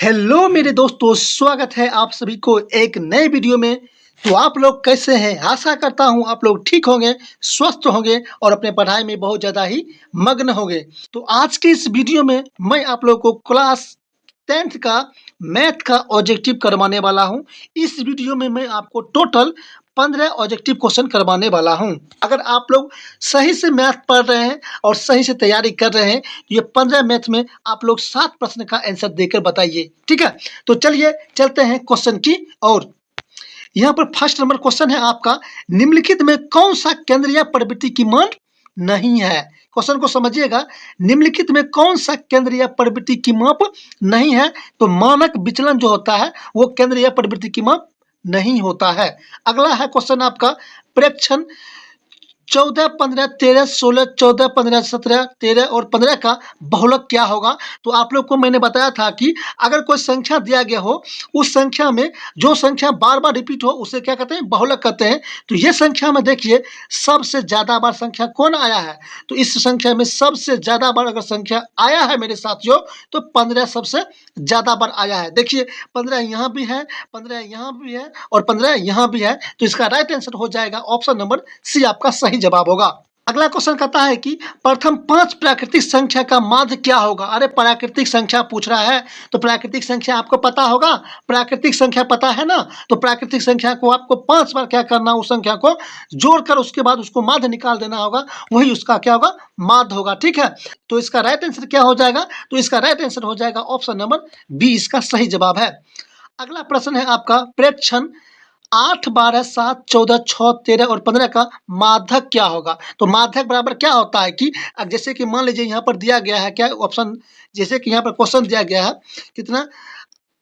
Hello मेरे दोस्तों, स्वागत है आप सभी को एक नए वीडियो में। तो आप लोग कैसे हैं? आशा करता हूं आप लोग ठीक होंगे, स्वस्थ होंगे और अपने पढ़ाई में बहुत ज़्यादा ही मग्न होंगे। तो आज के इस वीडियो में मैं आप लोगों को क्लास 10th का मैथ का ऑब्जेक्टिव करवाने वाला हूं। इस वीडियो में मैं आपको टोटल 15 ऑब्जेक्टिव क्वेश्चन करवाने वाला हूं। अगर आप लोग सही से मैथ पढ़ रहे हैं और सही से तैयारी कर रहे हैं, ये 15 मैथ में आप लोग 7 प्रश्न का आंसर देकर बताइए। ठीक है, तो चलिए चलते हैं क्वेश्चन की ओर। यहाँ पर फर्स्ट नंबर क्वेश्चन है आपका, निम्नलिखित में कौन सा केंद्रीय प्रवृत्ति की मान नहीं है? क्वेश्चन को समझिएगा, निम्नलिखित में कौन सा केंद्रीय प्रवृत्ति की माप नहीं है? तो मानक विचलन जो होता है वो केंद्रीय प्रवृत्ति की माप नहीं होता है। अगला है क्वेश्चन आपका, प्रेक्षण 14, 15, 13, 16, 14, 15, 17, 13 और 15 का बहुलक क्या होगा? तो आप लोग को मैंने बताया था कि अगर कोई संख्या दिया गया हो, उस संख्या में जो संख्या बार बार रिपीट हो उसे क्या कहते हैं? बहुलक कहते हैं। तो ये संख्या में देखिए सबसे ज़्यादा बार संख्या कौन आया है? तो इस संख्या में सबसे ज़्यादा बार अगर संख्या आया है मेरे साथियों, तो 15 सबसे ज़्यादा बार आया है। देखिए 15 यहाँ भी है, 15 यहाँ भी है और 15 यहाँ भी है। तो इसका राइट आंसर हो जाएगा ऑप्शन नंबर सी, आपका सही जवाब होगा। अगला क्वेश्चन कहता है कि प्रथम 5 प्राकृतिक संख्या का माध्य क्या होगा? अरे प्राकृतिक संख्या पूछ रहा है, तो प्राकृतिक संख्या आपको पता होगा, प्राकृतिक संख्या पता है ना। तो प्राकृतिक संख्या को आपको 5 बार क्या करना, उस संख्या को जोड़कर उसके बाद उसको माध्य निकाल देना होगा, वही उसका क्या होगा? माध्य होगा। ठीक है, तो इसका राइट आंसर क्या हो जाएगा? तो इसका राइट आंसर हो जाएगा ऑप्शन नंबर बी, इसका सही जवाब है। अगला प्रश्न है आपका, प्रेक्षण 8, 12, 7, 14, 6, 13 और 15 का माध्यक क्या होगा? तो माध्यक बराबर क्या होता है कि अब जैसे कि मान लीजिए यहाँ पर दिया गया है क्या ऑप्शन, जैसे कि यहाँ पर क्वेश्चन दिया गया है कितना,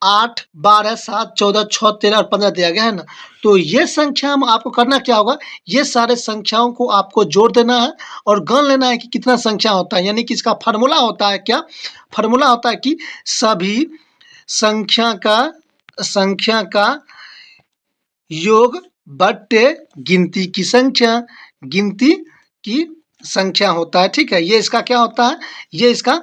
8, 12, 7, 14, 6, 13 और 15 दिया गया है ना। तो ये संख्या हम आपको करना क्या होगा, ये सारे संख्याओं को आपको जोड़ देना है और गण लेना है कि कितना संख्या होता है। यानी कि इसका फार्मूला होता है क्या? फार्मूला होता है कि सभी संख्या का योग बट्टे गिनती की संख्या होता है। ठीक है, ये इसका क्या होता है? ये इसका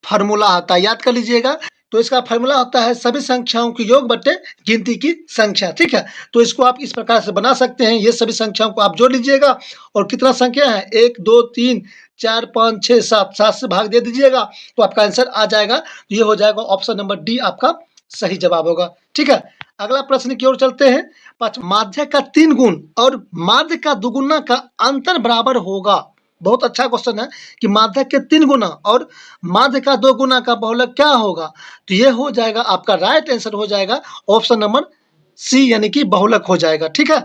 फार्मूला होता है, याद कर लीजिएगा। तो इसका फार्मूला होता है सभी संख्याओं की योग बट्टे गिनती की संख्या। ठीक है, तो इसको आप इस प्रकार से बना सकते हैं। ये सभी संख्याओं को आप जोड़ लीजिएगा और कितना संख्या है, 1, 2, 3, 4, 5, 6, 7, 7 से भाग दे दीजिएगा तो आपका आंसर आ जाएगा। तो ये हो जाएगा ऑप्शन नंबर डी, आपका सही जवाब होगा। ठीक है, अगला प्रश्न की ओर चलते हैं। माध्य का 3 गुण और माध्य का दुगुना का अंतर बराबर होगा। बहुत अच्छा क्वेश्चन है कि माध्य के 3 गुना और माध्य का 2 गुना का बहुलक क्या होगा? तो ये हो जाएगा आपका राइट आंसर हो जाएगा ऑप्शन नंबर सी, यानी कि बहुलक हो जाएगा। ठीक है,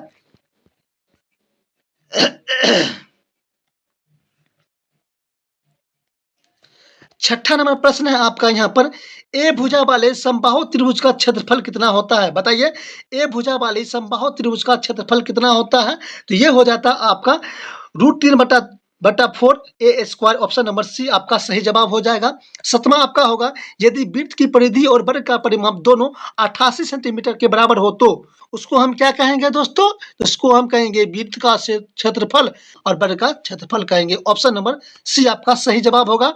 छठा नंबर प्रश्न है आपका यहाँ पर, ए भुजा वाले समबाहु त्रिभुज का क्षेत्रफल कितना होता है? बताइए, ए भुजा वाले समबाहु त्रिभुज का क्षेत्रफल कितना होता है? तो ये हो जाता है आपका √3/4 ए स्क्वायर, ऑप्शन नंबर सी आपका सही जवाब हो जाएगा। सातवां आपका होगा, यदि वृत्त की परिधि और वर्ग का परिमाप दोनों 88 सेंटीमीटर के बराबर हो तो उसको हम क्या कहेंगे दोस्तों? तो इसको हम कहेंगे वृत्त का क्षेत्रफल और वर्ग का क्षेत्रफल कहेंगे। ऑप्शन नंबर सी आपका सही जवाब होगा।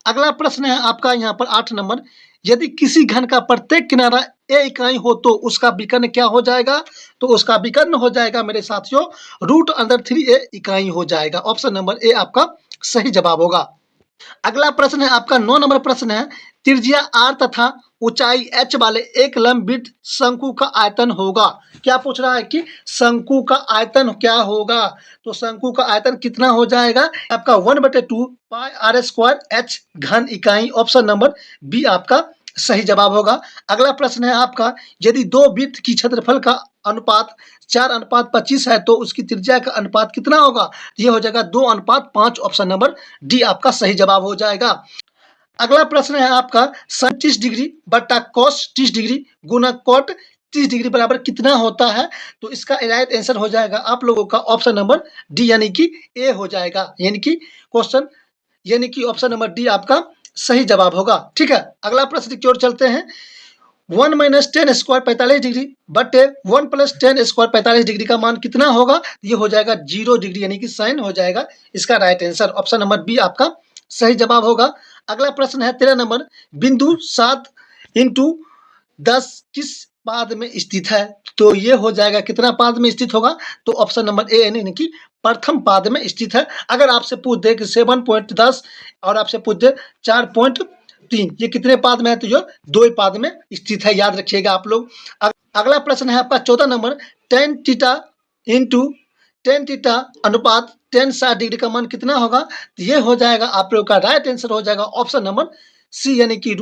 अगला प्रश्न है आपका यहाँ पर 8 नंबर, यदि किसी घन का प्रत्येक किनारा ए इकाई हो तो उसका विकर्ण क्या हो जाएगा? तो उसका विकर्ण हो जाएगा मेरे साथियों √3a इकाई हो जाएगा। ऑप्शन नंबर ए आपका सही जवाब होगा। अगला प्रश्न है आपका 9 नंबर प्रश्न है, त्रिज्या r तथा ऊंचाई h वाले एक लंबवृत्त शंकु का आयतन होगा। क्या पूछ रहा है कि शंकु का आयतन क्या होगा? तो शंकु का आयतन कितना हो जाएगा आपका 1/2 पाई r² h घन इकाई। ऑप्शन नंबर बी आपका सही जवाब होगा। अगला प्रश्न है आपका, यदि दो वृत्त की क्षेत्रफल का अनुपात 4:25 है तो उसकी त्रिज्या का अनुपात कितना होगा? ये हो जाएगा 2:5। ऑप्शन नंबर डी आपका सही जवाब हो जाएगा। अगला प्रश्न है आपका, sin 30 डिग्री बटा cos 30 डिग्री गुना cot 30 डिग्री बराबर कितना होता है? तो इसका राइट आंसर हो जाएगा आप लोगों का ऑप्शन नंबर डी, यानी कि ए हो जाएगा। यानी कि ऑप्शन नंबर डी आपका सही जवाब होगा। ठीक है, अगला प्रश्न की ओर चलते हैं। 1 - 10 स्क्वायर 45 डिग्री बटे 1 + 10 स्क्वायर 45 डिग्री का मान कितना होगा? ये हो जाएगा 0 डिग्री, यानी कि साइन हो जाएगा इसका right answer. Option number B आपका सही जवाब होगा। अगला प्रश्न है 13 नंबर, बिंदु 7 × 10 किस पाद में स्थित है? तो ये हो जाएगा कितना पाद में स्थित होगा? तो ऑप्शन नंबर ए यानी कि प्रथम पाद में स्थित है। अगर आपसे पूछ दे कि 7.10 और आपसे पूछ दे 4.3 ये कितने पाद में है? तो ये 2 पाद में स्थित है, याद रखिएगा आप लोग। अगला प्रश्न है आपका 14 number, tan theta into tan theta अनुपात tan 60 डिग्री का मान कितना होगा? तो ये हो जाएगा आप लोग का राइट आंसर हो जाएगा ऑप्शन नंबर सी यानी कि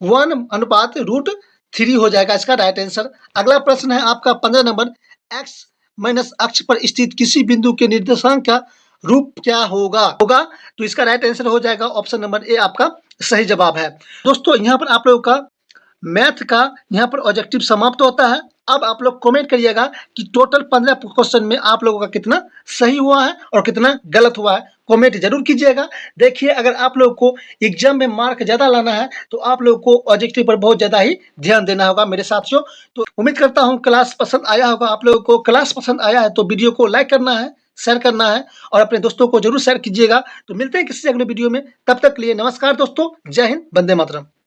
1/√3 हो जाएगा इसका राइट आंसर। अगला प्रश्न है आपका 15 नंबर, x माइनस अक्ष पर स्थित किसी बिंदु के निर्देशांक का रूप क्या होगा? तो इसका राइट आंसर हो जाएगा ऑप्शन नंबर ए आपका सही जवाब है। दोस्तों यहाँ पर आप लोगों का मैथ का यहाँ पर ऑब्जेक्टिव समाप्त होता है। अब आप लोग कमेंट करिएगा कि टोटल 15 क्वेश्चन में आप लोगों का कितना सही हुआ है और कितना गलत हुआ है, कमेंट जरूर कीजिएगा। देखिए अगर आप लोगों को एग्जाम में मार्क ज़्यादा लाना है तो आप लोगों को ऑब्जेक्टिव पर बहुत ज़्यादा ही ध्यान देना होगा मेरे साथियों। तो उम्मीद करता हूँ क्लास पसंद आया होगा। आप लोगों को क्लास पसंद आया है तो वीडियो को लाइक करना है, शेयर करना है और अपने दोस्तों को जरूर शेयर कीजिएगा। तो मिलते हैं किसी अगले वीडियो में, तब तक के लिए नमस्कार दोस्तों, जय हिंद, वंदे मातरम।